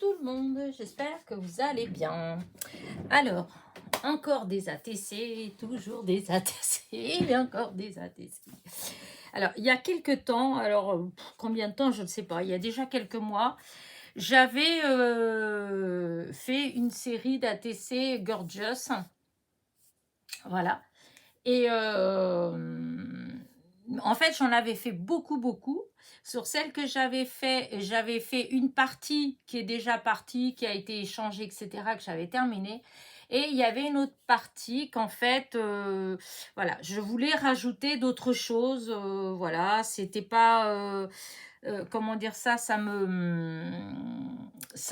tout le monde, j'espère que vous allez bien. Alors, encore des ATC, toujours des ATC, et encore des ATC. Alors, il y a quelques temps, alors combien de temps, je ne sais pas, il y a déjà quelques mois, j'avais fait une série d'ATC Gorgeous, voilà. Et en fait, j'en avais fait beaucoup. Sur celle que j'avais fait une partie qui est déjà partie, qui a été échangée, etc., que j'avais terminée. Et il y avait une autre partie qu'en fait, voilà, je voulais rajouter d'autres choses. Voilà, c'était pas, comment dire ça, ça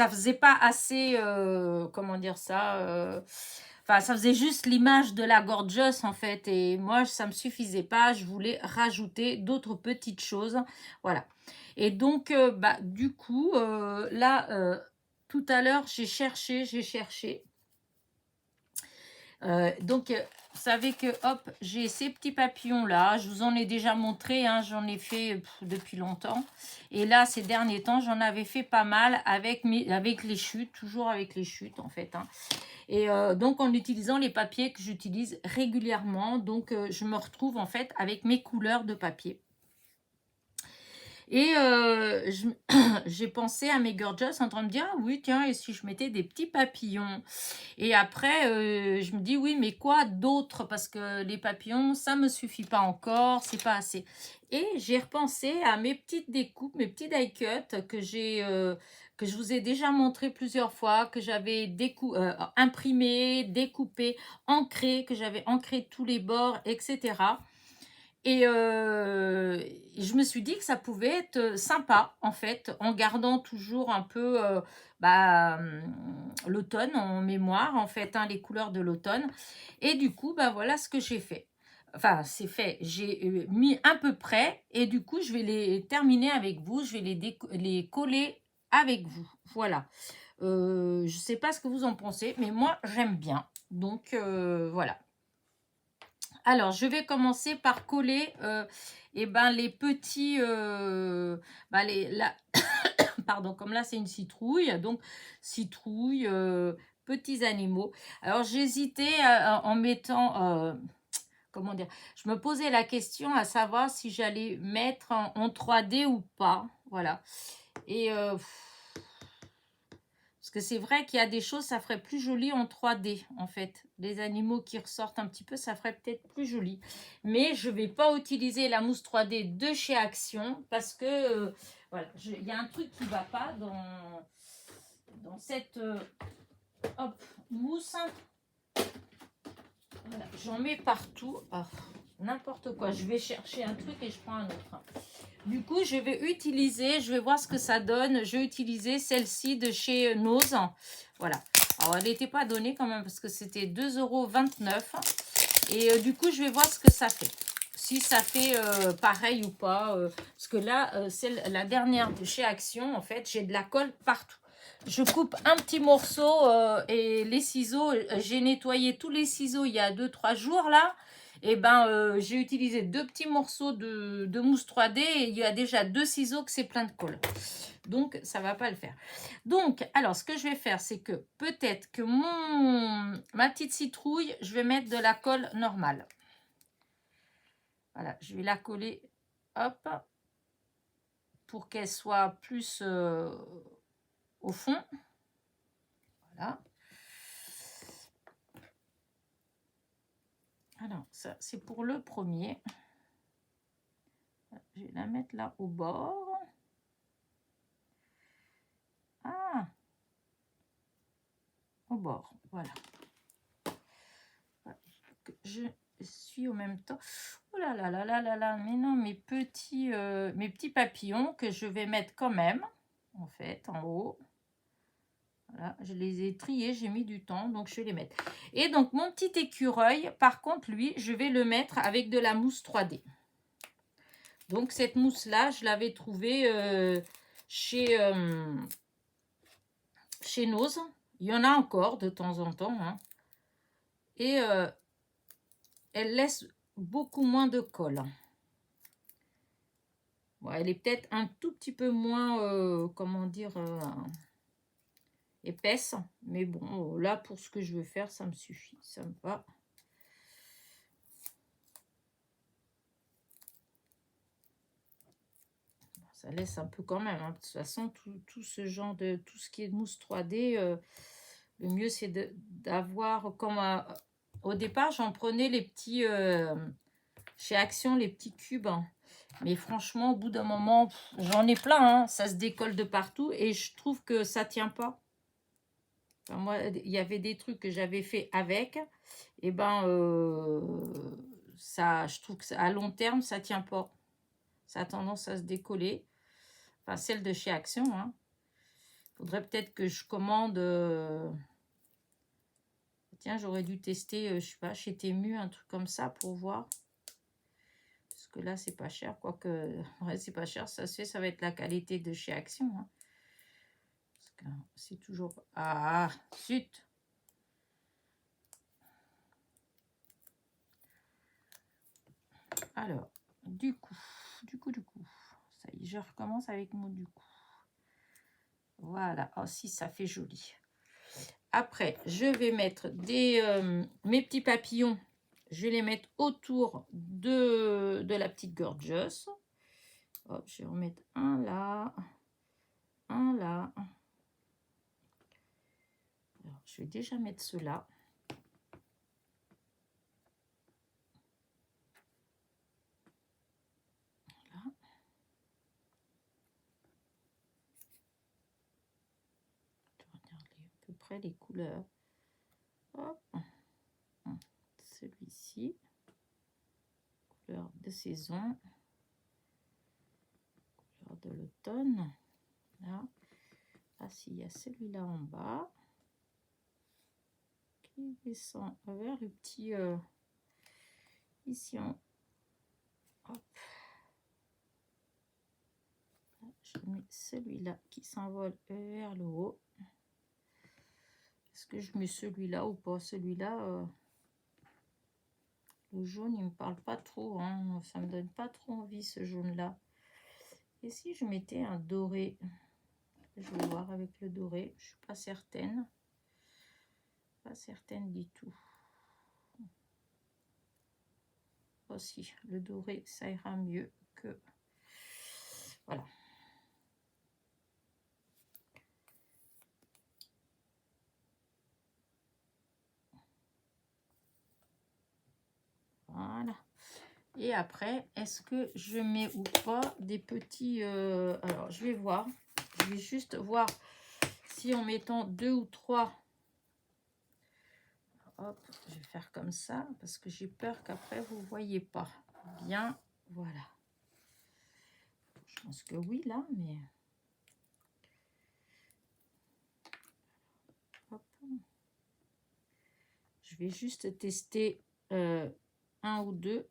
faisait pas assez, comment dire ça. Enfin, ça faisait juste l'image de la gorgeous en fait. Et moi, ça me suffisait pas. Je voulais rajouter d'autres petites choses. Voilà. Et donc, du coup, là, tout à l'heure, j'ai cherché. Donc, vous savez que, hop, j'ai ces petits papillons là. Je vous en ai déjà montré, hein, j'en ai fait depuis longtemps. Et là, ces derniers temps, j'en avais fait pas mal avec les chutes, toujours avec les chutes en fait. Hein. Et donc, en utilisant les papiers que j'utilise régulièrement, donc je me retrouve en fait avec mes couleurs de papier. Et j'ai pensé à mes gorgeous en train de dire, ah oui, tiens, et si je mettais des petits papillons? Et après, je me dis, oui, mais quoi d'autre? Parce que les papillons, ça me suffit pas encore, c'est pas assez. Et j'ai repensé à mes petites découpes, mes petits die cuts que je vous ai déjà montré plusieurs fois, que j'avais imprimé, découpé, ancré, que j'avais ancré tous les bords, etc. Et je me suis dit que ça pouvait être sympa, en fait, en gardant toujours un peu l'automne en mémoire, en fait, hein, les couleurs de l'automne. Et du coup, voilà ce que j'ai fait. Enfin, c'est fait. J'ai mis à peu près et du coup, je vais les terminer avec vous. Je vais les coller avec vous. Voilà. Je ne sais pas ce que vous en pensez, mais moi, j'aime bien. Donc, voilà. Alors, je vais commencer par coller les petits... pardon, comme là, c'est une citrouille. Donc, citrouille, petits animaux. Alors, j'hésitais en mettant... comment dire? Je me posais la question à savoir si j'allais mettre en 3D ou pas. Voilà. Et... parce que c'est vrai qu'il y a des choses, ça ferait plus joli en 3D, en fait. Les animaux qui ressortent un petit peu, ça ferait peut-être plus joli. Mais je ne vais pas utiliser la mousse 3D de chez Action parce que, voilà, il y a un truc qui ne va pas dans cette mousse. Voilà, j'en mets partout. Oh, n'importe quoi. Je vais chercher un truc et je prends un autre. Du coup, je vais voir ce que ça donne. Je vais utiliser celle-ci de chez Nose. Voilà. Alors, elle n'était pas donnée quand même parce que c'était 2,29 €. Et du coup, je vais voir ce que ça fait. Si ça fait pareil ou pas. Parce que là, c'est la dernière de chez Action. En fait, j'ai de la colle partout. Je coupe un petit morceau et les ciseaux, j'ai nettoyé tous les ciseaux il y a 2-3 jours là. Et j'ai utilisé 2 petits morceaux de mousse 3D et il y a déjà 2 ciseaux que c'est plein de colle. Donc, ça ne va pas le faire. Donc, alors, ce que je vais faire, c'est que peut-être que ma petite citrouille, je vais mettre de la colle normale. Voilà, je vais la coller, hop, pour qu'elle soit plus au fond. Voilà. Alors, ça, c'est pour le premier. Je vais la mettre là au bord. Ah, au bord, voilà. Je suis au même temps. Oh là là là là là là, mais non, mes petits papillons que je vais mettre quand même, en fait, en haut. Voilà, je les ai triés, j'ai mis du temps, donc je vais les mettre. Et donc, mon petit écureuil, par contre, lui, je vais le mettre avec de la mousse 3D. Donc, cette mousse-là, je l'avais trouvée chez Nose. Il y en a encore de temps en temps. Hein. Et elle laisse beaucoup moins de colle. Bon, elle est peut-être un tout petit peu moins, comment dire... épaisse. Mais bon, là, pour ce que je veux faire, ça me suffit. Ça me va. Ça laisse un peu quand même. Hein. De toute façon, tout ce genre de... Tout ce qui est mousse 3D, le mieux, c'est d'avoir... Comme au départ, j'en prenais les petits... chez Action, les petits cubes. Hein. Mais franchement, au bout d'un moment, j'en ai plein. Hein. Ça se décolle de partout. Et je trouve que ça tient pas. Enfin, moi, il y avait des trucs que j'avais fait avec. Et ben, ça, je trouve qu'à long terme, ça tient pas. Ça a tendance à se décoller. Enfin, celle de chez Action. Hein. Faudrait peut-être que je commande... Tiens, j'aurais dû tester, je sais pas, chez Temu, un truc comme ça pour voir. Parce que là, c'est pas cher. Quoique, ouais, c'est pas cher. Ça se fait, ça va être la qualité de chez Action. Hein. Parce que c'est toujours... Ah, zut! Alors, du coup. Ça y est, je recommence avec mon du coup. Voilà. Oh, si, ça fait joli. Après, je vais mettre mes petits papillons. Je vais les mettre autour de la petite gorgeous. Hop, je vais en mettre un là. Un là. Alors, je vais déjà mettre ceux-là. Voilà. Je vais regarder à peu près les couleurs. Hop. Celui-ci. Couleur de saison. Couleur de l'automne. Là. Ah, si, il y a celui-là en bas. Qui descend vers le petit... ici, hop. Je mets celui-là qui s'envole vers le haut. Est-ce que je mets celui-là ou pas? Celui-là, le jaune, il me parle pas trop. Hein. Ça me donne pas trop envie, ce jaune-là. Et si je mettais un doré? Je vais voir avec le doré. Je suis pas certaine. Pas certaine du tout. Aussi, le doré, ça ira mieux que... Voilà. Voilà. Et après, est-ce que je mets ou pas des petits... alors, je vais voir. Je vais juste voir si en mettant 2 ou 3... Hop, je vais faire comme ça parce que j'ai peur qu'après vous ne voyez pas bien. Voilà. Je pense que oui, là, mais... Hop. Je vais juste tester un ou deux.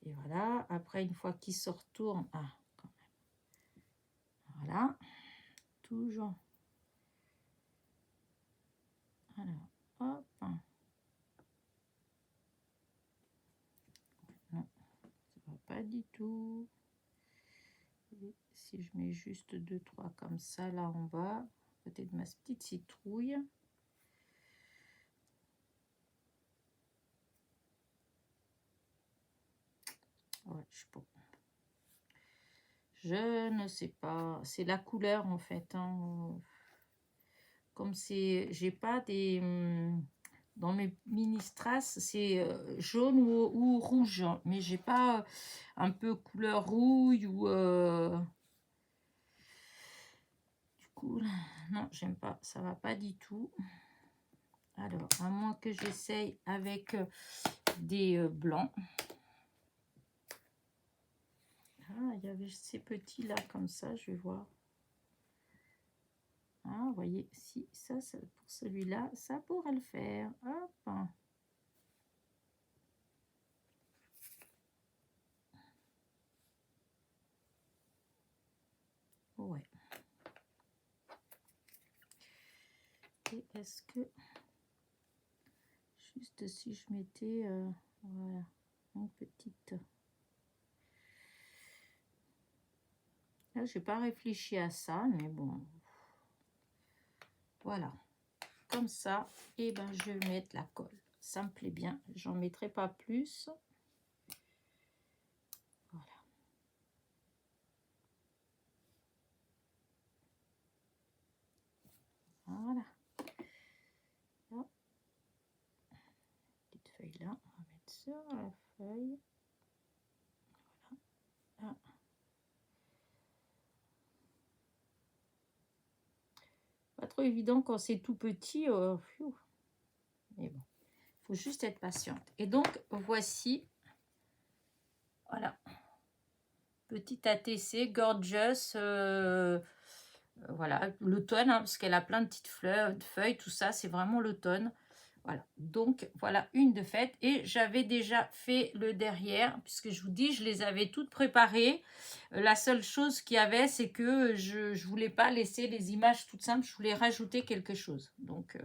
Et voilà. Après, une fois qu'il se retourne... Ah, quand même. Voilà. Toujours. Alors, hop. Non, ça va pas du tout. Et si je mets juste 2-3 comme ça, là en bas, peut-être ma petite citrouille. Ouais, je ne sais pas. C'est la couleur en fait. Hein. Comme c'est, j'ai pas des... Dans mes mini strass, c'est jaune ou rouge. Mais j'ai pas un peu couleur rouille ou... Du coup, non, j'aime pas. Ça va pas du tout. Alors, à moins que j'essaye avec des blancs. Ah, il y avait ces petits là comme ça, je vais voir. Ah, vous voyez, si ça pour celui-là, ça pourrait le faire. Hop. Ouais. Et est-ce que juste si je mettais voilà, une petite... Là, j'ai pas réfléchi à ça, mais bon. Voilà, comme ça. Et ben je vais mettre la colle. Ça me plaît bien. J'en mettrai pas plus. Voilà. Voilà. Là. Petite feuille là. On va mettre sur la feuille. Voilà. Là. Pas trop évident quand c'est tout petit. Mais bon, il faut juste être patiente. Et donc, voici. Voilà. Petit ATC Gorgeous. Voilà, l'automne, hein, parce qu'elle a plein de petites fleurs, de feuilles, tout ça, c'est vraiment l'automne. Voilà, donc voilà une de faite. Et j'avais déjà fait le derrière, puisque je vous dis, je les avais toutes préparées. La seule chose qu'il y avait, c'est que je ne voulais pas laisser les images toutes simples, je voulais rajouter quelque chose. Donc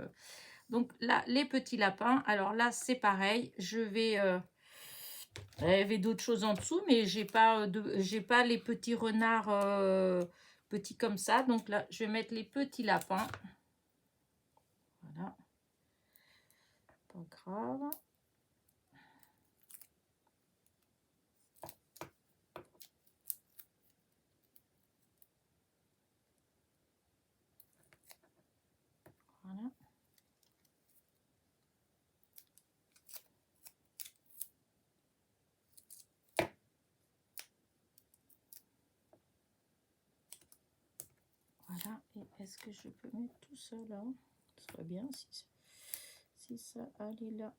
là, les petits lapins, alors là, c'est pareil, je vais... il y avait d'autres choses en dessous, mais j'ai pas les petits renards petits comme ça. Donc là, je vais mettre les petits lapins. Voilà. Pas grave. Voilà. Voilà. Et est-ce que je peux mettre tout ça là? Ce serait bien si ça allait là.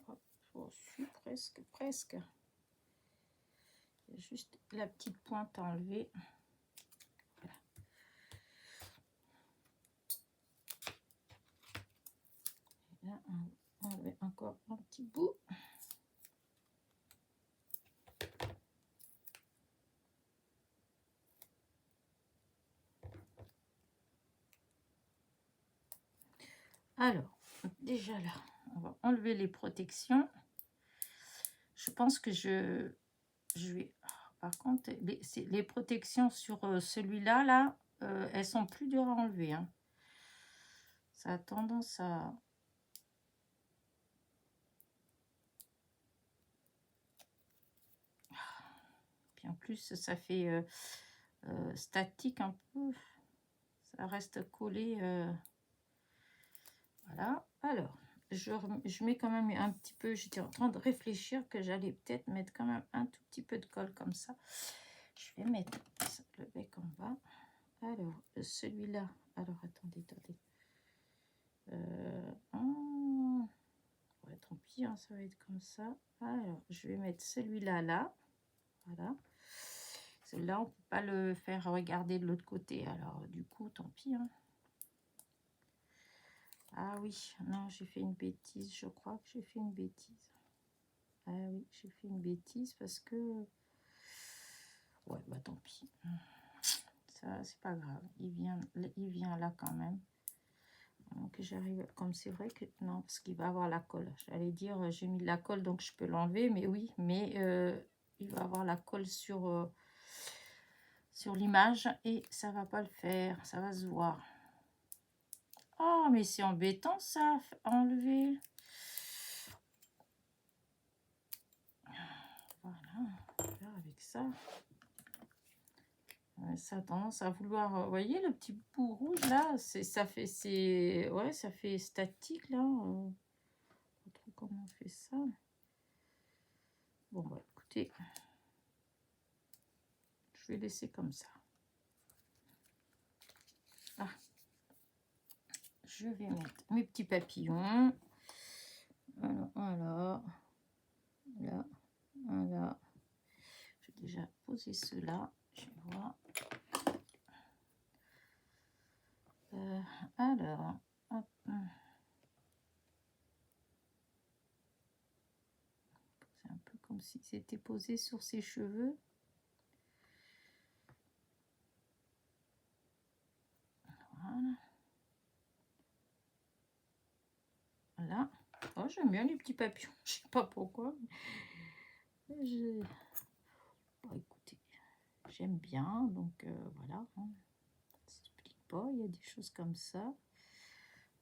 Hop, oh, presque. Il y a juste la petite pointe à enlever. Voilà. Et là, on va enlever encore un petit bout. Alors, déjà là, on va enlever les protections. Je pense que je vais... Par contre, les protections sur celui-là, là, elles sont plus dures à enlever. Hein. Ça a tendance à... Puis en plus, ça fait statique un peu. Ça reste collé. Voilà. Alors, je mets quand même un petit peu... J'étais en train de réfléchir que j'allais peut-être mettre quand même un tout petit peu de colle comme ça. Je vais mettre le bec en bas. Alors, celui-là... Alors, attendez. Ouais, tant pis, hein, ça va être comme ça. Alors, je vais mettre celui-là là. Voilà. Celui-là, on ne peut pas le faire regarder de l'autre côté. Alors, du coup, tant pis. Hein. Ah oui, non, j'ai fait une bêtise. Je crois que j'ai fait une bêtise. Ah oui, j'ai fait une bêtise parce que... Ouais, bah tant pis. Ça, c'est pas grave. Il vient là quand même. Donc j'arrive, comme c'est vrai que... Non, parce qu'il va avoir la colle. J'allais dire, j'ai mis de la colle, donc je peux l'enlever. Mais oui, mais il va avoir la colle sur l'image. Et ça va pas le faire. Ça va se voir. Oh, mais c'est embêtant ça, enlever. Voilà, avec ça. Ça a tendance à vouloir... Vous voyez le petit bout rouge là, ça fait statique là. Pas trop comment on fait ça. Bon, bah écoutez, je vais laisser comme ça. Ah. Je vais mettre mes petits papillons. Voilà. Voilà. Je vais déjà poser ceux-là. Je vais voir. Alors, hop. C'est un peu comme si c'était posé sur ses cheveux. Voilà. Voilà. Oh, j'aime bien les petits papillons. Je sais pas pourquoi. Bon, écoutez, j'aime bien. Donc, voilà. Hein. pas, il y a des choses comme ça.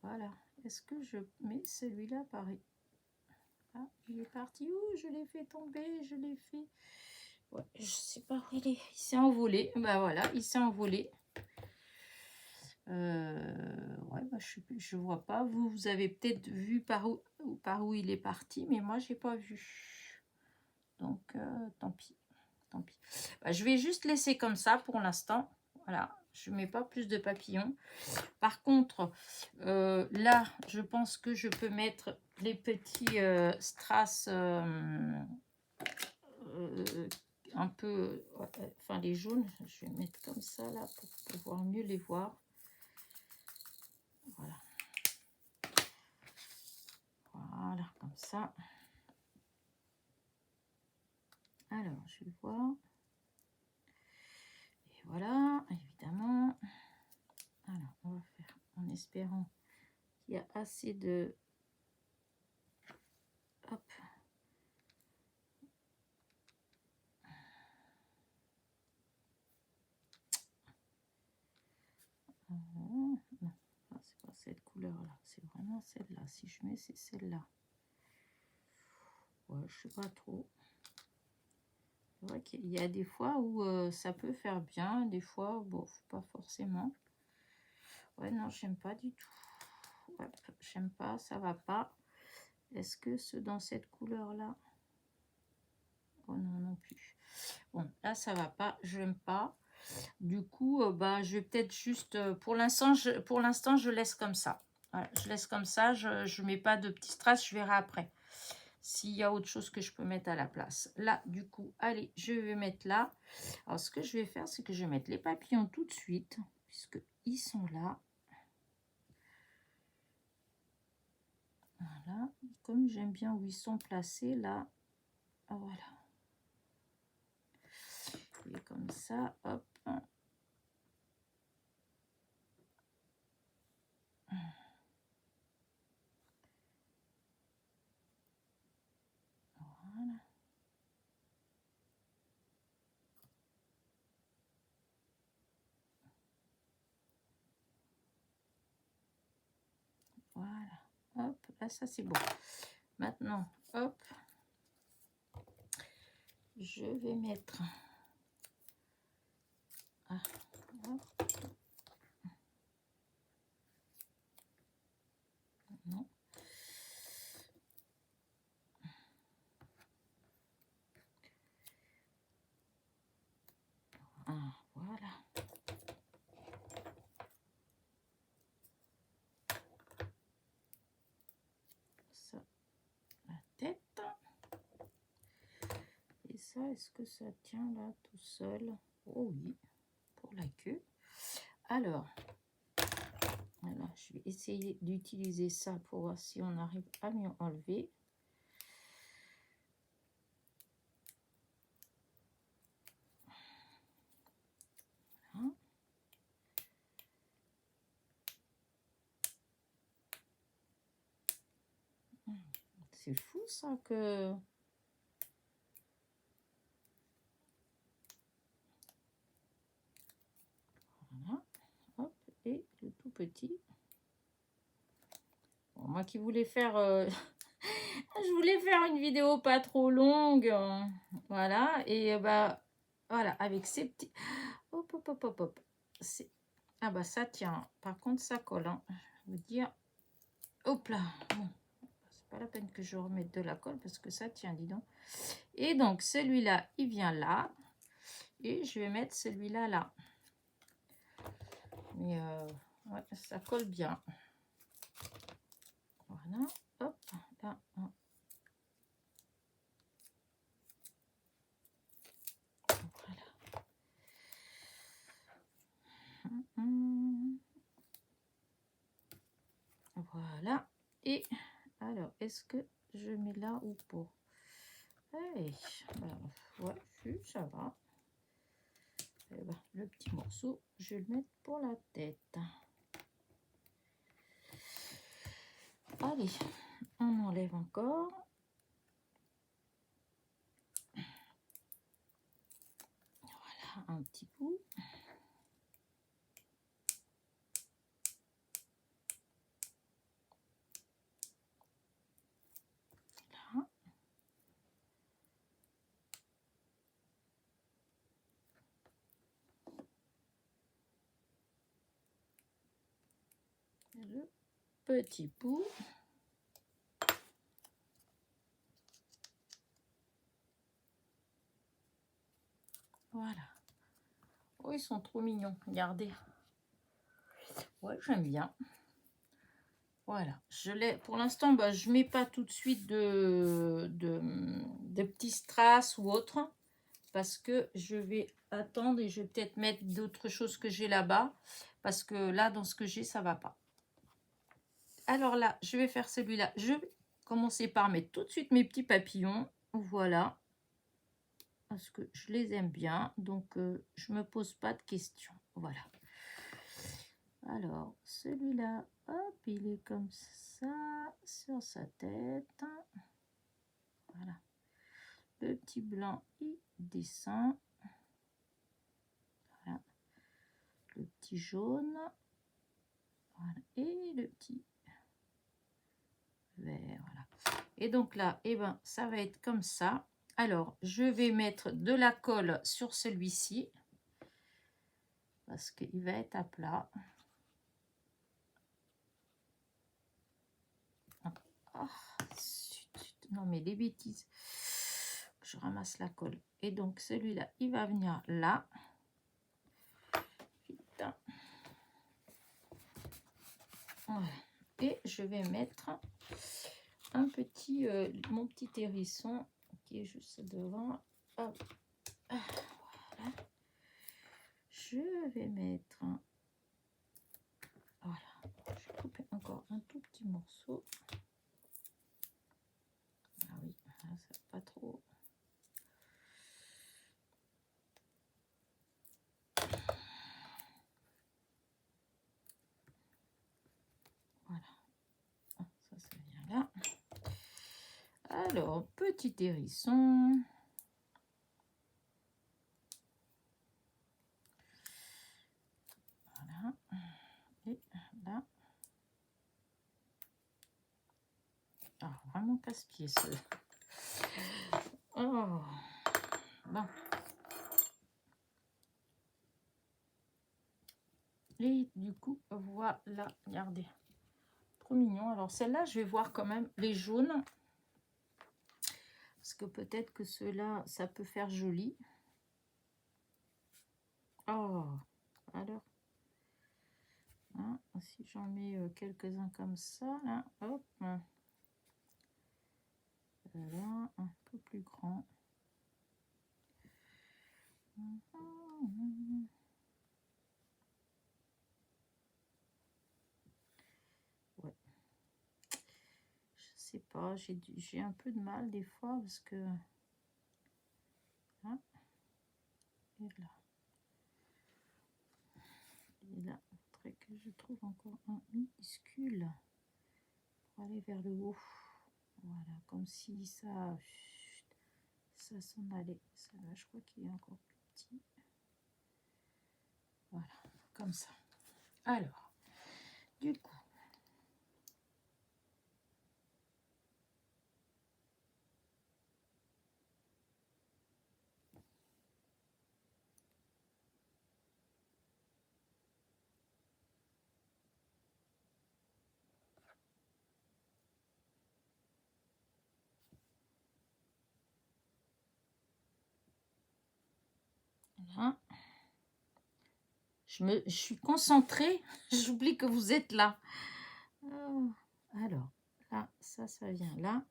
Voilà. Est-ce que je mets celui-là pareil? Ah, il est parti. Ouh, je l'ai fait tomber, je l'ai fait... Ouais, je sais pas où il est. Il s'est envolé. Bah voilà, il s'est envolé. Ouais, bah, je vois pas. Vous avez peut-être vu par où il est parti, mais moi, j'ai pas vu. Donc, tant pis. Tant pis. Bah, je vais juste laisser comme ça pour l'instant. Voilà, je mets pas plus de papillons. Par contre, là, je pense que je peux mettre les petits strass un peu, enfin les jaunes. Je vais mettre comme ça là pour pouvoir mieux les voir. Voilà. Voilà, comme ça. Alors, je vais voir. Et voilà, évidemment. Alors, on va faire en espérant qu'il y a assez de... Hop. Non, c'est pas cette couleur-là. C'est vraiment celle-là. Si je mets, c'est celle-là. Ouais, je sais pas trop. C'est vrai qu'il y a des fois où ça peut faire bien, des fois, bon, pas forcément. Ouais, non, j'aime pas du tout. Ouais, j'aime pas, ça va pas. Est-ce que ce dans cette couleur-là? Oh non, non plus. Bon, là, ça va pas, j'aime pas. Du coup, bah, je vais peut-être juste, pour l'instant, je laisse comme ça. Voilà, je laisse comme ça, je mets pas de petits strass, je verrai après. S'il y a autre chose que je peux mettre à la place. Là, du coup, allez, je vais mettre là. Alors, ce que je vais faire, c'est que je vais mettre les papillons tout de suite, puisqu'ils sont là. Voilà. Comme j'aime bien où ils sont placés, là. Voilà. Et comme ça, hop. Voilà. Voilà. Hop, là, ça, c'est bon. Maintenant, hop. Je vais mettre... Ah, hop. Non. Ah, voilà. Ça, la tête. Et ça, est-ce que ça tient là tout seul? Oh oui, pour la queue. Alors, voilà, je vais essayer d'utiliser ça pour voir si on arrive à mieux enlever. Voilà. C'est fou ça que... Voilà, hop, et le tout petit. Bon, moi qui voulais faire... je voulais faire une vidéo pas trop longue. Voilà, et bah... Voilà, avec ces petits... Hop, hop, hop, hop, hop. Ah bah ça tient. Par contre, ça colle. Hein. Je vais vous dire... Hop là. Bon. C'est pas la peine que je remette de la colle parce que ça tient, dis donc. Et donc, celui-là, il vient là. Et je vais mettre celui-là là. Mais ouais, ça colle bien. Voilà. Hop. Là. Voilà. Voilà. Et alors, est-ce que je mets là ou pas? Hey, ouais, ça va. Et ben, le petit morceau, je vais le mettre pour la tête. Allez, on enlève encore. Voilà, un petit bout. le petit bout. Voilà. Oh, ils sont trop mignons, regardez. Ouais, j'aime bien. Voilà, je l'ai. Pour l'instant, bah, je mets pas tout de suite de petits strass ou autre, parce que je vais attendre et je vais peut-être mettre d'autres choses que j'ai là-bas, parce que là, dans ce que j'ai, ça va pas. Alors là, je vais faire celui-là. Je vais commencer par mettre tout de suite mes petits papillons. Voilà, parce que je les aime bien, donc je me pose pas de questions. Voilà. Alors, celui-là, hop, il est comme ça, sur sa tête. Voilà. Le petit blanc, il descend. Voilà. Le petit jaune. Voilà. Et le petit vert. Voilà. Et donc là, eh ben, ça va être comme ça. Alors, je vais mettre de la colle sur celui-ci. Parce qu'il va être à plat. Oh, non, mais les bêtises. Je ramasse la colle. Et donc, celui-là, il va venir là. Putain. Voilà. Et je vais mettre un petit, mon petit hérisson qui est juste devant. Hop. Voilà. Je vais mettre... Voilà. Je vais couper encore un tout petit morceau. Ah oui, ça pas trop. Voilà. Ça vient là. Alors, petit hérisson. Voilà. Et là. Ah, vraiment casse-pied ce. Oh. Bon. Et du coup, voilà, regardez. Trop mignon. Alors, celle-là, je vais voir quand même les jaunes. Parce que peut-être que ceux-là, ça peut faire joli. Oh, alors. Hein, si j'en mets quelques-uns comme ça, là, hop. Là, un peu plus grand. Ouais. Je sais pas, j'ai un peu de mal des fois parce que... Hein, et là. Et là, il faudrait que je trouve encore un minuscule pour aller vers le haut. Voilà, comme si ça s'en allait. Ça là, je crois qu'il est encore plus petit. Voilà, comme ça. Alors, du coup, là, je suis concentrée, j'oublie que vous êtes là. Alors, là, ça vient là.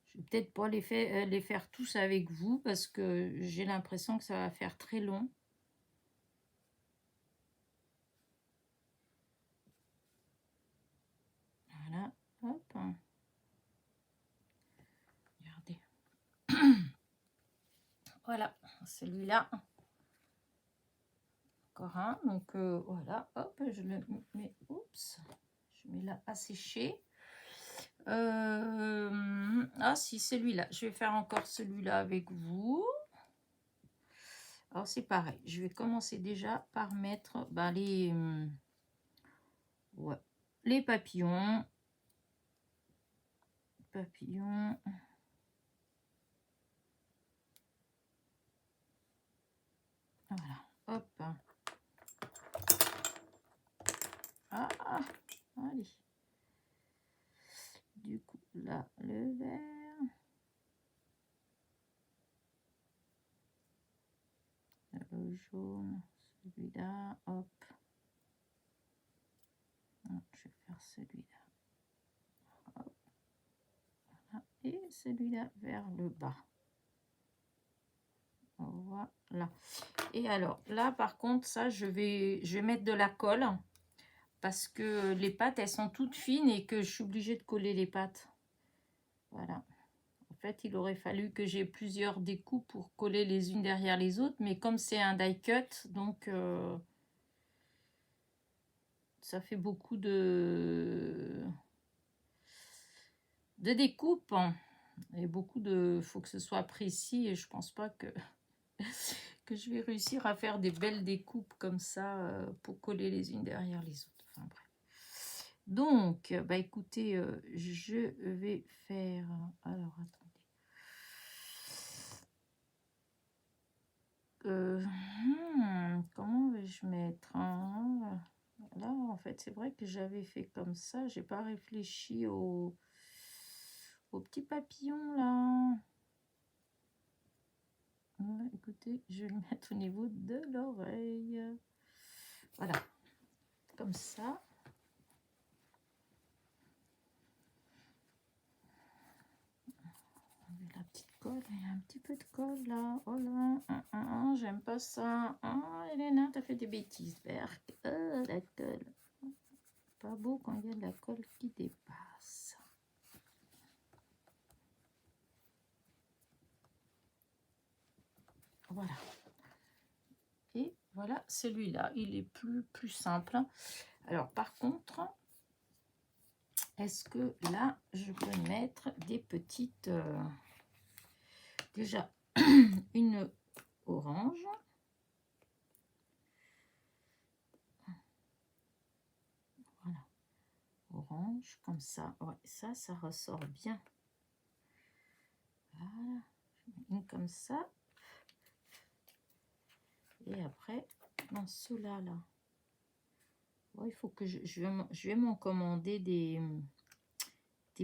Je vais peut-être pas les faire tous avec vous parce que j'ai l'impression que ça va faire très long. Voilà, hop. Regardez. Voilà, celui-là. Encore un. Donc voilà, hop, je le mets. Oups, je mets là à sécher. Ah si, celui-là. Je vais faire encore celui-là avec vous. Alors c'est pareil. Je vais commencer déjà par mettre ouais, les papillons. Papillons. Voilà, hop. jaune, celui-là, hop. Je vais faire celui-là. Voilà. Et celui-là vers le bas. Voilà. Et alors, là, par contre, ça, je vais mettre de la colle parce que les pâtes, elles sont toutes fines et que je suis obligée de coller les pâtes. Voilà. En fait, il aurait fallu que j'ai plusieurs découpes pour coller les unes derrière les autres, mais comme c'est un die cut, donc ça fait beaucoup de découpes et beaucoup de... faut que ce soit précis et je pense pas que que je vais réussir à faire des belles découpes comme ça pour coller les unes derrière les autres. Enfin bref. Donc, bah écoutez, je vais faire... Alors, attendez. Comment vais-je mettre là, en fait, c'est vrai que j'avais fait comme ça. J'ai pas réfléchi au petit papillon, là. Écoutez, je vais le mettre au niveau de l'oreille. Voilà. Comme ça. La petite colle, il y a un petit peu de colle là. Oh là, j'aime pas ça. Oh, Elena, t'as fait des bêtises, Berk. La colle. Pas beau quand il y a de la colle qui dépasse. Voilà. Et voilà, celui-là, il est plus simple. Alors, par contre, est-ce que là, je peux mettre des petites... déjà, une orange. Voilà. Orange, comme ça. Ouais, ça ressort bien. Voilà. Une comme ça. Et après, dans ceux-là, là. Ouais, il faut que je vais m'en commander des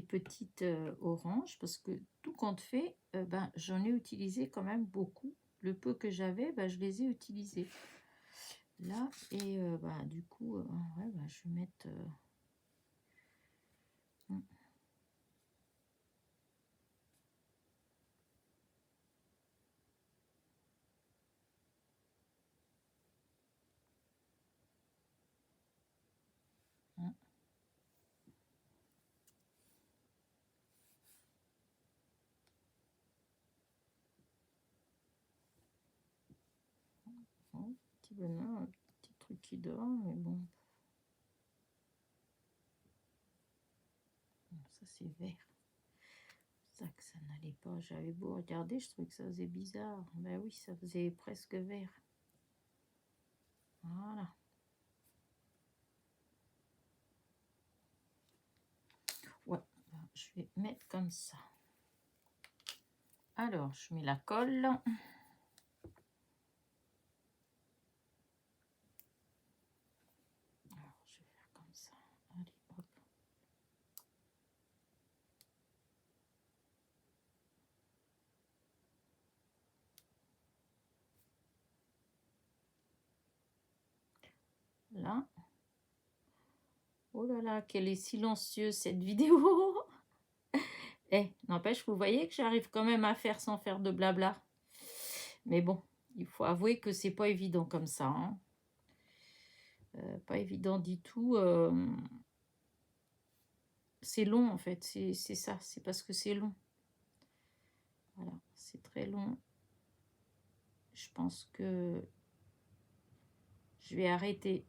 petites oranges parce que tout compte fait, ben, j'en ai utilisé quand même beaucoup. Le peu que j'avais, ben, je les ai utilisés là et ben, du coup, ouais, ben, je vais mettre petit bonheur, un petit truc qui dort, mais bon. Ça c'est vert. C'est ça que ça n'allait pas. J'avais beau regarder, je trouvais que ça faisait bizarre. Ben oui, ça faisait presque vert. Voilà. Ouais, je vais mettre comme ça. Alors, je mets la colle. Alors, je vais faire comme ça. Allez, hop. Là. Oh là là, qu'elle est silencieuse cette vidéo. Eh, n'empêche, vous voyez que j'arrive quand même à faire sans faire de blabla. Mais bon, il faut avouer que c'est pas évident comme ça. Hein. Pas évident du tout. C'est long en fait, c'est ça. C'est parce que c'est long. Voilà, c'est très long. Je pense que je vais arrêter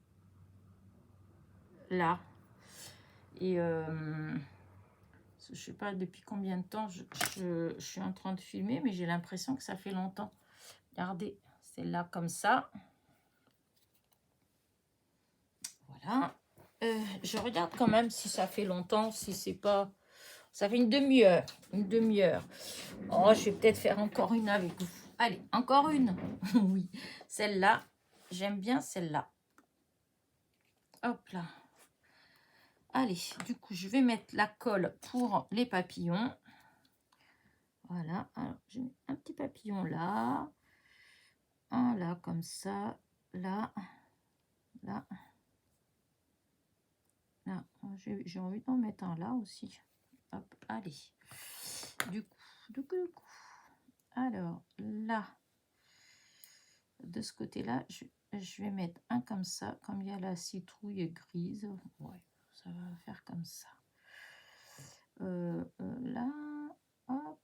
là. Et je sais pas depuis combien de temps je suis en train de filmer, mais j'ai l'impression que ça fait longtemps. Regardez, celle-là comme ça. Voilà. Je regarde quand même si ça fait longtemps, si c'est pas... Ça fait une demi-heure. Une demi-heure. Oh, je vais peut-être faire encore une avec vous. Allez, encore une. Oui, celle-là. J'aime bien celle-là. Hop là. Allez, du coup, je vais mettre la colle pour les papillons. Voilà. Alors, je mets un petit papillon là. un là, comme ça, là, là, là. J'ai envie d'en mettre un là aussi. Hop, allez. Du coup. Alors, là, de ce côté-là, je vais mettre un comme ça, comme il y a la citrouille grise. Ouais, ça va faire comme ça. Là, hop.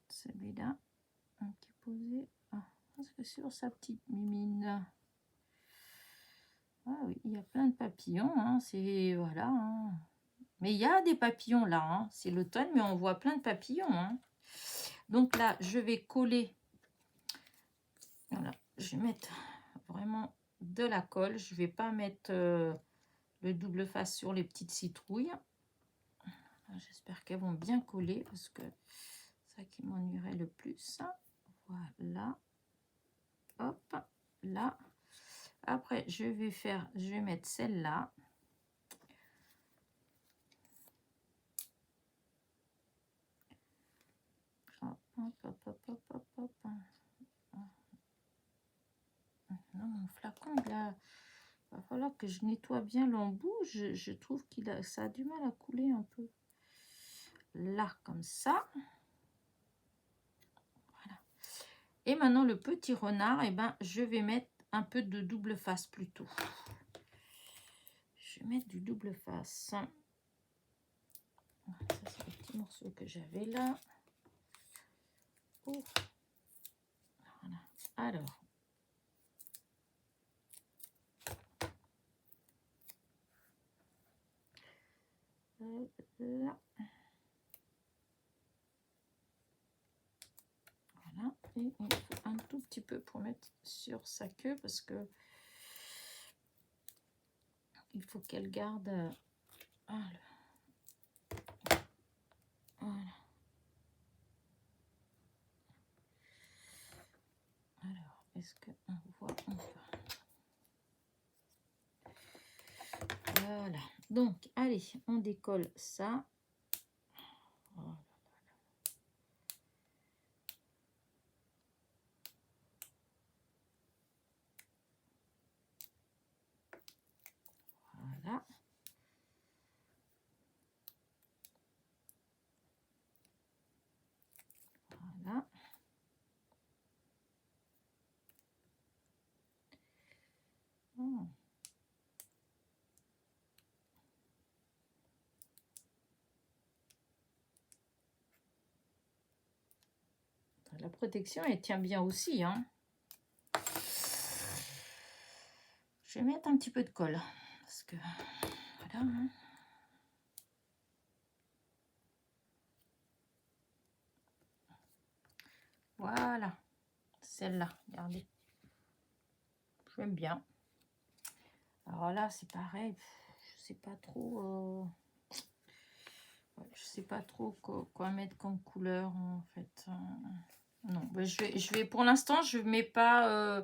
Celui-là, un petit posé. Ah, parce que sur sa petite mimine. Ah oui, il y a plein de papillons. Hein, c'est voilà. Hein. Mais il y a des papillons là. Hein, c'est l'automne, mais on voit plein de papillons. Hein. Donc là, je vais coller. Voilà, je vais mettre vraiment de la colle. Je vais pas mettre le double face sur les petites citrouilles. J'espère qu'elles vont bien coller parce que c'est ça qui m'ennuierait le plus. Voilà. Hop, là. Après, je vais mettre celle-là. Hop, hop, hop, hop, hop, hop. Non, mon flacon, il va falloir que je nettoie bien l'embout. Je trouve ça a du mal à couler un peu. Là, comme ça. Voilà. Et maintenant, le petit renard, eh ben, je vais mettre un peu de double face plutôt. Je vais mettre du double face. Ça, c'est le petit morceau que j'avais là. Oh. Voilà. Alors. Là. Voilà. Et il faut un tout petit peu pour mettre sur sa queue parce que il faut qu'elle garde. Voilà. Alors, est-ce qu'on voit un peu? Voilà. Donc, allez, on décolle ça. Voilà. Voilà. Oh. La protection, elle tient bien aussi. Hein. Je vais mettre un petit peu de colle. Parce que, voilà. Hein. Voilà. Celle-là, regardez. J'aime bien. Alors là, c'est pareil. Je sais pas trop... je sais pas trop quoi mettre comme couleur, en fait. Non, je vais pour l'instant, je mets pas...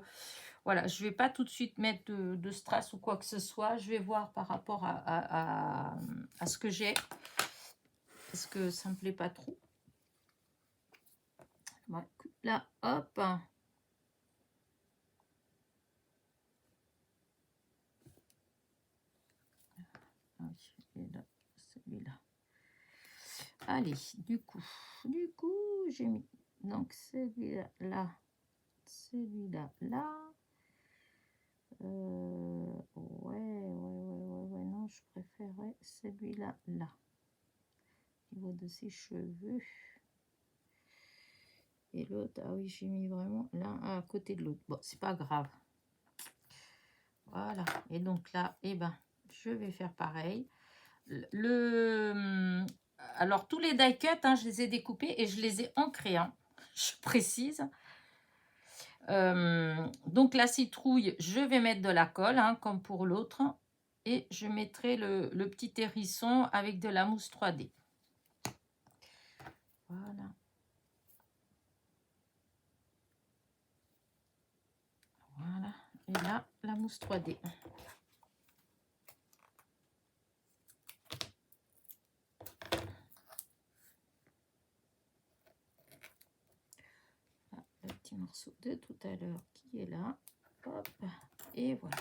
voilà, je vais pas tout de suite mettre de strass ou quoi que ce soit. Je vais voir par rapport à ce que j'ai. Parce que ça me plaît pas trop. Bon, écoute, là, hop. Et là, celui-là. Allez, du coup, j'ai mis donc celui-là, là, celui-là, là. Ouais, non, je préférais celui-là, là. Au niveau de ses cheveux. Et l'autre, ah oui, j'ai mis vraiment l'un à côté de l'autre. Bon, c'est pas grave. Voilà. Et donc là, eh ben, je vais faire pareil. Alors, tous les die cuts, hein, je les ai découpés et je les ai ancrés. Hein, je précise. Donc, la citrouille, je vais mettre de la colle, hein, comme pour l'autre. Et je mettrai le petit hérisson avec de la mousse 3D. Voilà. Voilà. Et là, la mousse 3D. morceau de tout à l'heure qui est là. Hop, et voilà.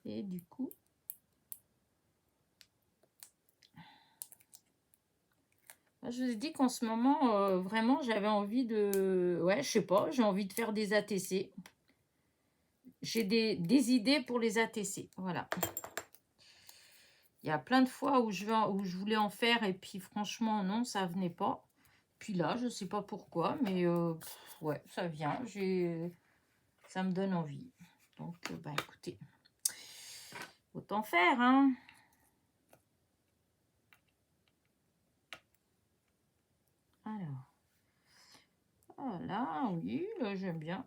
Et du coup, je vous ai dit qu'en ce moment, vraiment, j'avais envie de... Ouais, je sais pas, j'ai envie de faire des ATC. J'ai des idées pour les ATC, voilà. Il y a plein de fois où je voulais en faire et puis franchement, non, ça venait pas. Puis là, je sais pas pourquoi, mais ouais, ça vient. Ça me donne envie. Donc, bah écoutez, autant faire, hein. Alors, voilà, oui, là j'aime bien.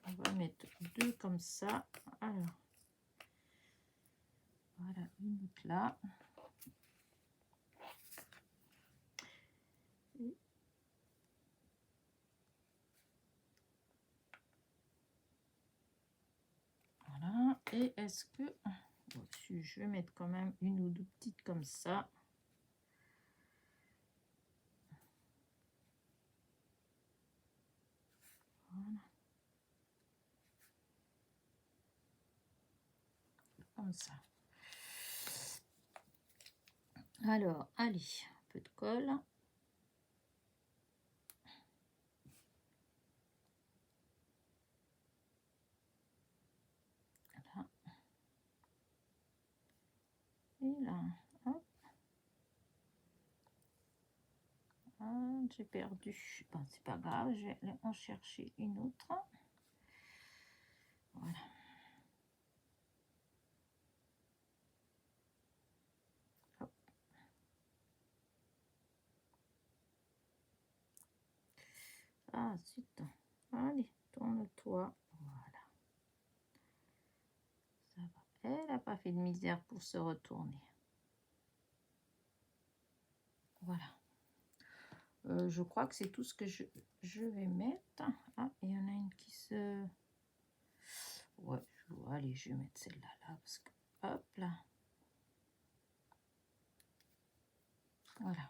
On va mettre 2 comme ça. Alors, voilà, une autre là. Voilà, et est-ce que... Au-dessus, je vais mettre quand même une ou deux petites comme ça. Voilà. Comme ça. Alors, allez, un peu de colle. Là. Et là, hop. Ah, j'ai perdu. Bon, c'est pas grave, je vais en chercher une autre. Voilà. Hop. Ah, zut. Allez, tourne-toi. Voilà. Ça va. Elle n'a pas fait de misère pour se retourner. Voilà. Je crois que c'est tout ce que je vais mettre. Ah, il y en a une qui se... Ouais, allez, je vais mettre celle-là là parce que... Hop là. Voilà.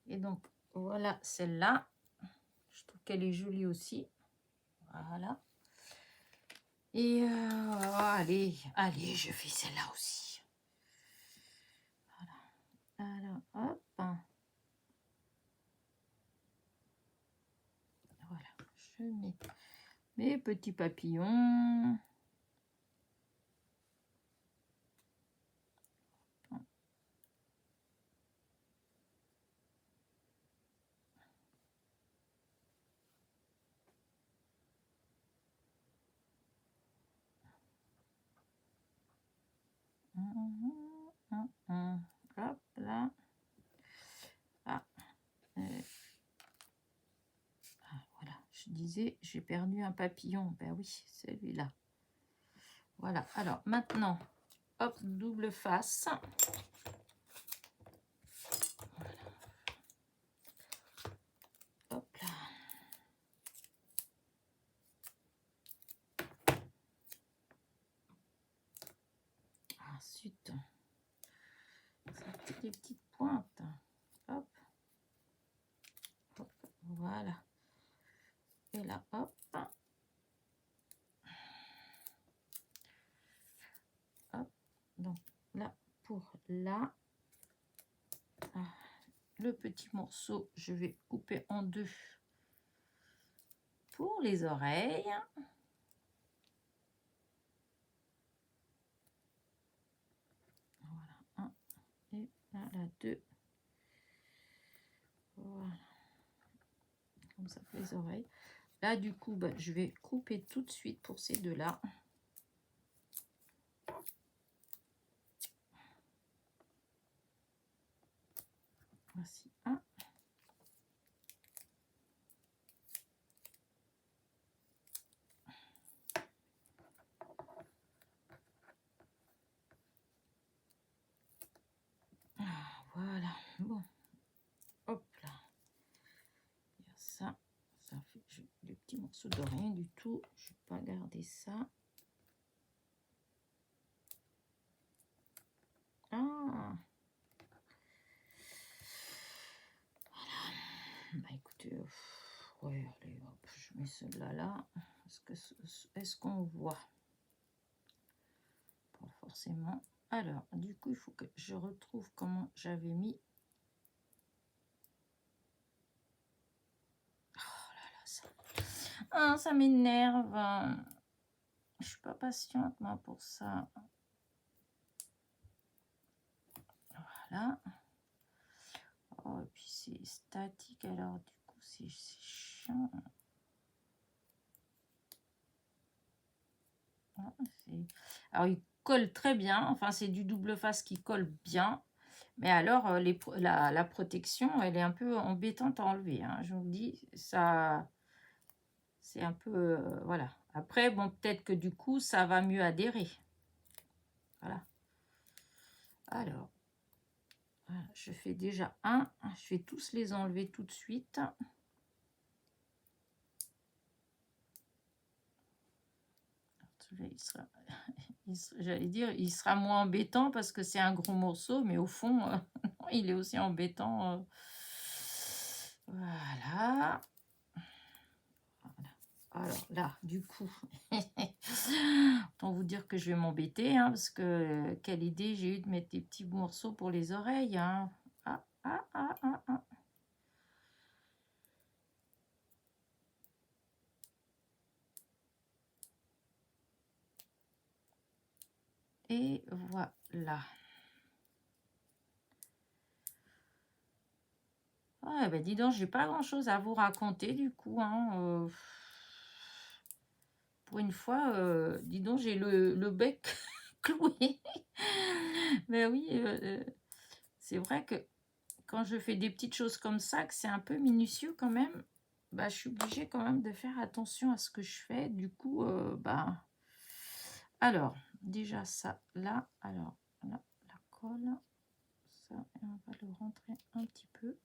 Et donc, voilà celle-là. Je trouve qu'elle est jolie aussi. Voilà. Et allez, je fais celle-là aussi. Voilà. Alors, hop. Voilà. Je mets mes petits papillons. Hop là. Ah. Voilà. Je disais, j'ai perdu un papillon. Ben oui, celui-là. Voilà. Alors, maintenant, hop, double face. Voilà. Hop là. Ensuite, des petites pointes. Hop. Hop. Voilà. Et là, hop. Hop. Donc là, pour là, le petit morceau, je vais couper en 2 pour les oreilles. Voilà, 1 et là, 2. Voilà. Comme ça pour les oreilles. Là, du coup, bah, je vais couper tout de suite pour ces deux-là. Voici un. Voilà, bon, hop là, il y a ça, ça fait des petits morceaux de rien du tout, je vais pas garder ça. Ah, voilà, bah écoutez, Ouais, allez, hop, je mets celui-là là. Est-ce qu'on voit? Pas forcément. Alors, du coup, il faut que je retrouve comment j'avais mis. Oh là là, ça m'énerve. Je suis pas patiente, moi, pour ça. Voilà. Oh, et puis c'est statique, alors du coup, c'est chiant. Ah, alors, il colle très bien. Enfin, c'est du double face qui colle bien. Mais alors, la protection, elle est un peu embêtante à enlever. Hein. Je vous le dis, ça, c'est un peu... voilà. Après, bon, peut-être que du coup, ça va mieux adhérer. Voilà. Alors, voilà, je fais déjà un. Je vais tous les enlever tout de suite. J'allais dire, il sera moins embêtant parce que c'est un gros morceau, mais au fond, il est aussi embêtant. Voilà. Alors là, du coup, autant vous dire que je vais m'embêter, hein, parce que quelle idée j'ai eu de mettre des petits morceaux pour les oreilles. Hein. Ah, ah, ah, ah, ah. Et voilà. Ah, ben dis donc, j'ai pas grand-chose à vous raconter du coup. Hein, pour une fois, dis donc, j'ai le bec cloué. Mais oui, c'est vrai que quand je fais des petites choses comme ça, que c'est un peu minutieux quand même, bah, je suis obligée quand même de faire attention à ce que je fais. Du coup, bah, alors, déjà ça, là, alors, là, la colle, ça, et on va le rentrer un petit peu.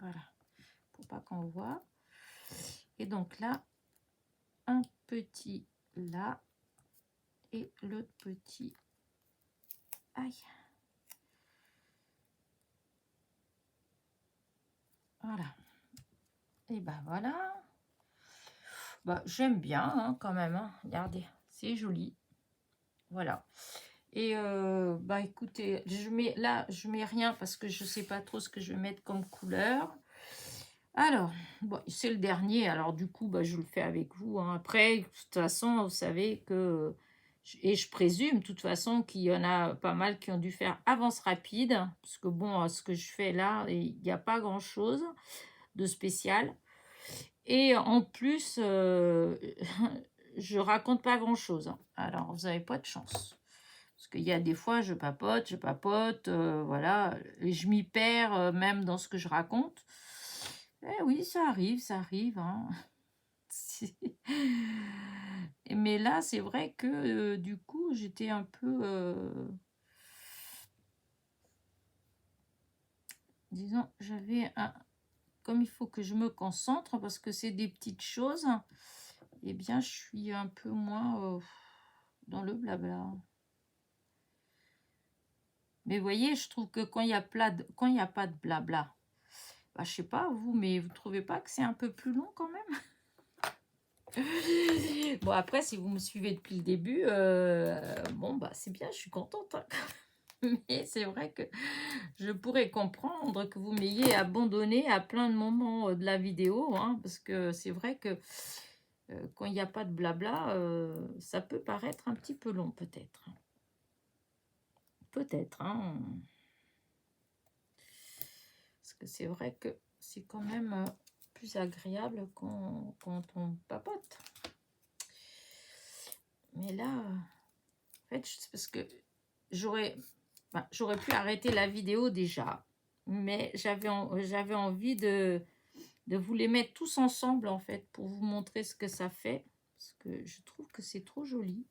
Voilà, pour pas qu'on voit. Et donc là, un petit là, et l'autre petit, aïe. Voilà. Et ben voilà. Bah, j'aime bien hein, quand même. Hein. Regardez, c'est joli. Voilà. Et bah écoutez, je mets rien parce que je sais pas trop ce que je vais mettre comme couleur. Alors, bon, c'est le dernier. Alors du coup, bah, je le fais avec vous. Hein. Après, de toute façon, vous savez que... Et je présume, de toute façon, qu'il y en a pas mal qui ont dû faire avance rapide. Parce que bon, ce que je fais là, il n'y a pas grand-chose de spécial. Et en plus, je raconte pas grand-chose. Hein. Alors, vous n'avez pas de chance. Parce qu'il y a des fois, je papote, voilà. Et je m'y perds même dans ce que je raconte. Eh oui, ça arrive. Hein. Mais là, c'est vrai que du coup, j'étais un peu... disons, j'avais un... Comme il faut que je me concentre parce que c'est des petites choses, eh bien, je suis un peu moins dans le blabla. Mais vous voyez, je trouve que quand il y a pas de blabla, bah, je sais pas vous, mais vous trouvez pas que c'est un peu plus long quand même? Bon, après, si vous me suivez depuis le début, bon, bah, c'est bien, je suis contente. Hein. Mais c'est vrai que je pourrais comprendre que vous m'ayez abandonné à plein de moments de la vidéo, hein, parce que c'est vrai que quand il n'y a pas de blabla, ça peut paraître un petit peu long, peut-être. Peut-être, hein. Parce que c'est vrai que c'est quand même plus agréable quand on papote. Mais là, en fait, c'est parce que j'aurais pu arrêter la vidéo déjà, mais j'avais envie de vous les mettre tous ensemble, en fait, pour vous montrer ce que ça fait, parce que je trouve que c'est trop joli.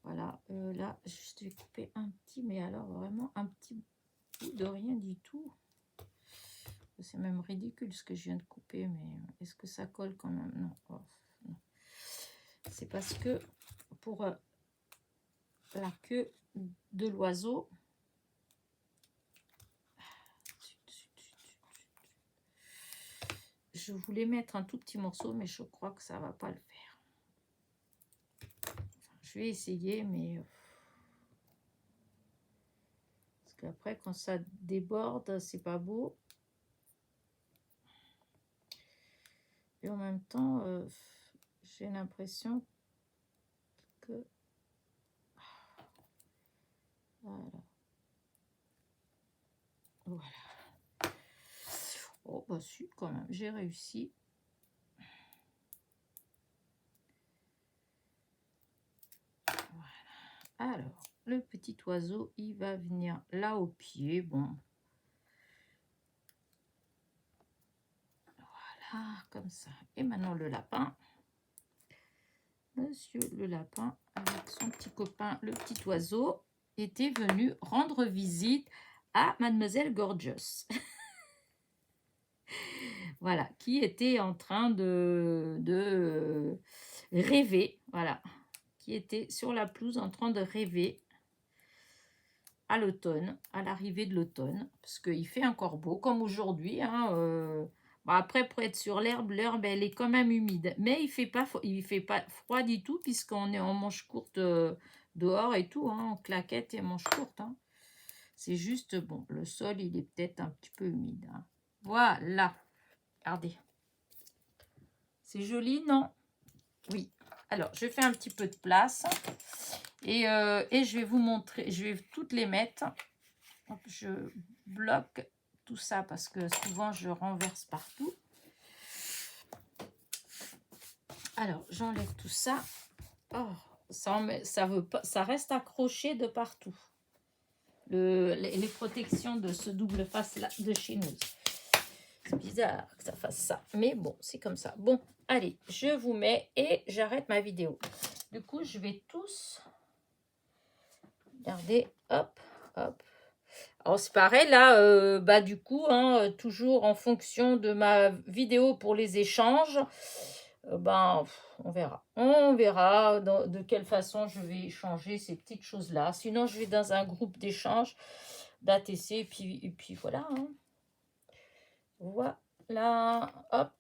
Voilà, là, je vais couper un petit, mais alors vraiment un petit bout de rien du tout. C'est même ridicule ce que je viens de couper, mais est-ce que ça colle quand même? Non. Oh, non. C'est parce que pour la queue de l'oiseau, je voulais mettre un tout petit morceau, mais je crois que ça va pas le faire. Enfin, je vais essayer, mais... Parce qu'après, quand ça déborde, c'est pas beau. Et en même temps, j'ai l'impression que... Voilà. Voilà. Oh, bah si, quand même, j'ai réussi. Voilà. Alors, le petit oiseau, il va venir là au pied. Bon. Voilà, comme ça. Et maintenant, le lapin. Monsieur le lapin, avec son petit copain, le petit oiseau, était venu rendre visite à Mademoiselle Gorgeous. Voilà, qui était en train de rêver, voilà, qui était sur la pelouse en train de rêver à l'automne, à l'arrivée de l'automne, parce qu'il fait encore beau, comme aujourd'hui, hein, bon, après, pour être sur l'herbe, elle est quand même humide, mais il fait pas froid du tout, puisqu'on est en manche courte dehors et tout, hein, en claquette et manche courte, hein. C'est juste, bon, le sol, il est peut-être un petit peu humide, hein. Voilà, regardez. C'est joli, non? Oui. Alors, je fais un petit peu de place. Et je vais vous montrer, je vais toutes les mettre. Hop, je bloque tout ça parce que souvent, je renverse partout. Alors, j'enlève tout ça. Oh, ça veut pas, ça reste accroché de partout. Les protections de ce double face là de chez nous. C'est bizarre que ça fasse ça, mais bon, c'est comme ça. Bon, allez, je vous mets et j'arrête ma vidéo. Du coup, je vais tous regarder, hop, hop. Alors, c'est pareil, là, bah, du coup, hein, toujours en fonction de ma vidéo pour les échanges, ben, on verra. On verra de quelle façon je vais échanger ces petites choses-là. Sinon, je vais dans un groupe d'échange d'ATC, et puis voilà, hein. Voilà, hop.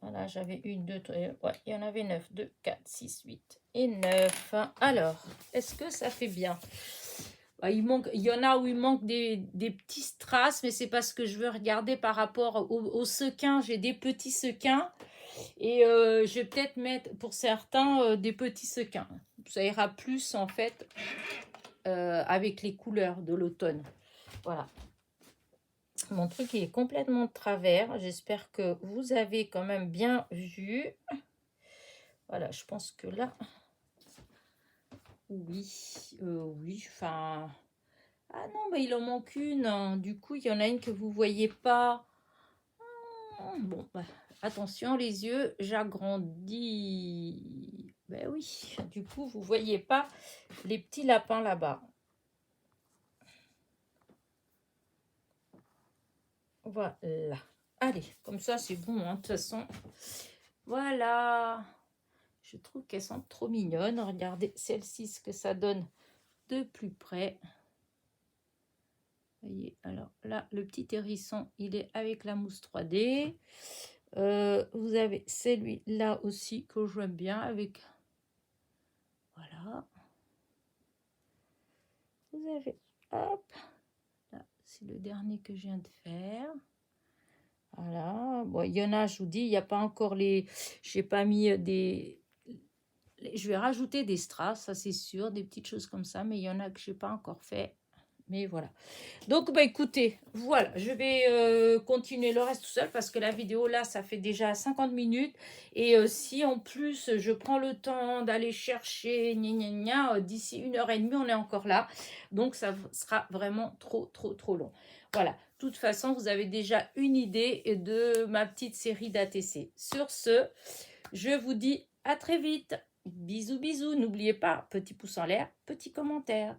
Voilà, j'avais 1, 2, 3, ouais, il y en avait 9, 2, 4, 6, 8 et 9. Alors, est-ce que ça fait bien? Bah, il y en a où il manque des petits strass, mais c'est parce que je veux regarder par rapport aux sequins. J'ai des petits sequins et je vais peut-être mettre pour certains des petits sequins. Ça ira plus en fait avec les couleurs de l'automne. Voilà. Mon truc il est complètement de travers. J'espère que vous avez quand même bien vu. Voilà, je pense que là, oui, enfin... Ah non, bah il en manque une, hein. Du coup, il y en a une que vous voyez pas. Bon, bah, attention les yeux, j'agrandis. Ben oui, du coup, vous voyez pas les petits lapins là-bas. Voilà. Allez, comme ça, c'est bon, hein, de toute façon. Voilà. Je trouve qu'elles sont trop mignonnes. Regardez celle-ci, ce que ça donne de plus près. Vous voyez, alors là, le petit hérisson, il est avec la mousse 3D. Vous avez celui-là aussi que j'aime bien avec... Voilà. Vous avez... Hop. Là, c'est le dernier que je viens de faire. Voilà. Bon, il y en a, je vous dis, il n'y a pas encore les... J'ai pas mis des... Je vais rajouter des strass, ça c'est sûr, des petites choses comme ça, mais il y en a que je n'ai pas encore fait. Mais voilà. Donc, bah écoutez, voilà, je vais continuer le reste tout seul parce que la vidéo, là, ça fait déjà 50 minutes. Et si en plus, je prends le temps d'aller chercher, d'ici 1h30, on est encore là. Donc, ça sera vraiment trop long. Voilà. De toute façon, vous avez déjà une idée de ma petite série d'ATC. Sur ce, je vous dis à très vite. Bisous, bisous. N'oubliez pas, petit pouce en l'air, petit commentaire.